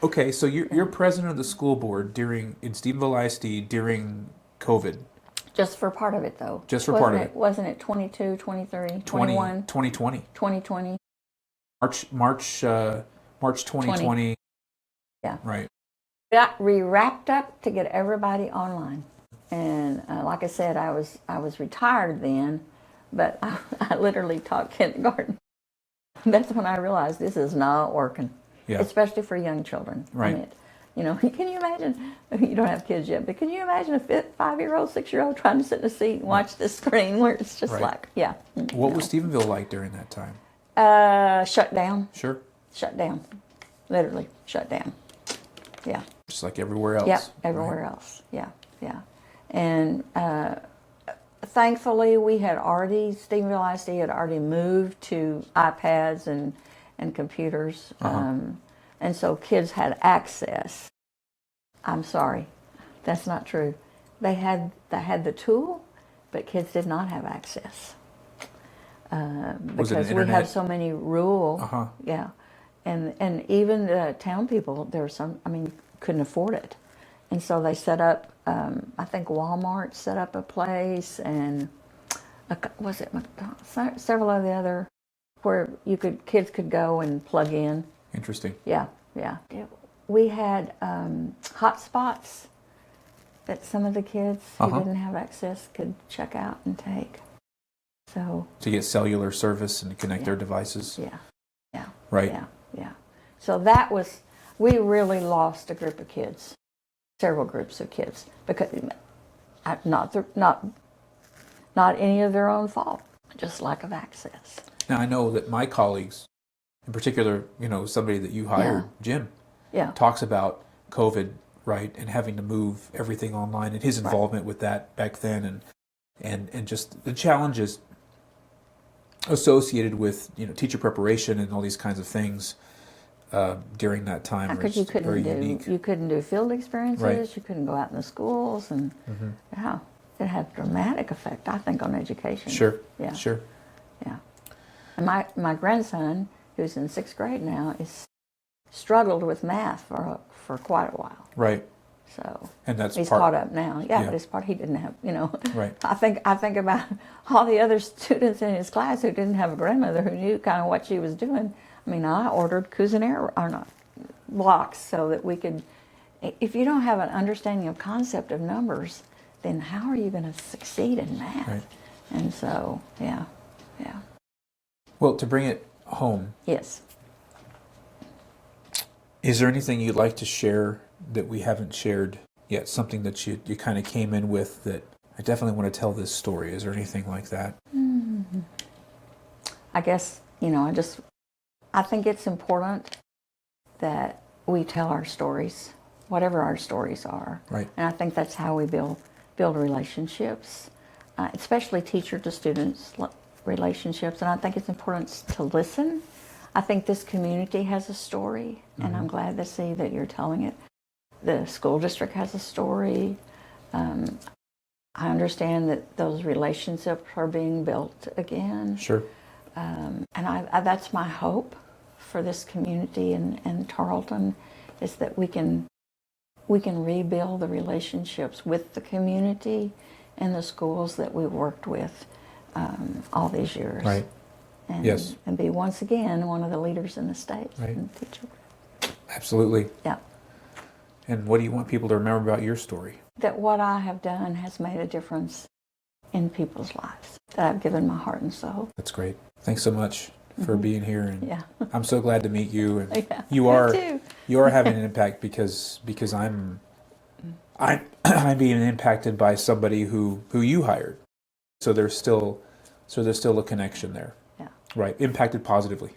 Okay, so you're president of the school board in Stephenville ISD during COVID. Just for part of it, though. Just for part of it. Wasn't it 22, 23, 21? 2020. 2020. March 2020. Yeah. Right. We wrapped up to get everybody online. And like I said, I was retired then, but I literally taught kindergarten. That's when I realized this is not working, especially for young children. Right. I mean, can you imagine? You don't have kids yet, but can you imagine a 5-year-old, 6-year-old trying to sit in a seat and watch this screen where it's just What was Stephenville like during that time? Shut down. Sure. Shut down. Literally shut down. Yeah. Just like everywhere else. Yep, everywhere else. Yeah, yeah. And thankfully, Stephenville ISD had already moved to iPads and computers. And so kids had access. I'm sorry, that's not true. They had the tool, but kids did not have access. Because we have so many rural, and even the town people, there were some, couldn't afford it. And so they set up, I think Walmart set up a place, and was it McDonald's? Several of the other, where kids could go and plug in. Interesting. Yeah, yeah. We had hot spots that some of the kids who didn't have access could check out and take. So to get cellular service and connect their devices. Yeah, yeah. Right. Yeah, yeah. So we really lost a group of kids, several groups of kids, because not any of their own fault, just lack of access. Now I know that my colleagues, in particular, somebody that you hired, Jim, talks about COVID, right, and having to move everything online, and his involvement with that back then, and just the challenges associated with teacher preparation and all these kinds of things during that time. Because you couldn't do field experiences, you couldn't go out in the schools, and it had a dramatic effect, I think, on education. Sure. Yeah. Sure. Yeah. And my grandson, who's in 6th grade now, struggled with math for quite a while. Right. So he's caught up now. Yeah, but it's part he didn't have. Right. I think about all the other students in his class who didn't have a grandmother who knew kind of what she was doing. I ordered blocks so that we could. If you don't have an understanding of concept of numbers, then how are you going to succeed in math? Right. And so, yeah. Well, to bring it home. Yes. Is there anything you'd like to share that we haven't shared yet? Something that you kind of came in with that I definitely want to tell this story. Is there anything like that? Mm-hmm. I guess, I think it's important that we tell our stories, whatever our stories are. Right. And I think that's how we build relationships, especially teacher to students relationships. And I think it's important to listen. I think this community has a story, and I'm glad to see that you're telling it. The school district has a story. I understand that those relationships are being built again. Sure. And that's my hope for this community in Tarleton, is that we can rebuild the relationships with the community and the schools that we worked with all these years. Right. And be once again one of the leaders in the state. Right. And teacher. Absolutely. Yeah. And what do you want people to remember about your story? That what I have done has made a difference in people's lives. That I've given my heart and soul. That's great. Thanks so much for being here, and Yeah. I'm so glad to meet you. And Yeah, you are me too. you are having an impact because I'm being impacted by somebody who you hired. So there's still a connection there. Yeah. Right. Impacted positively.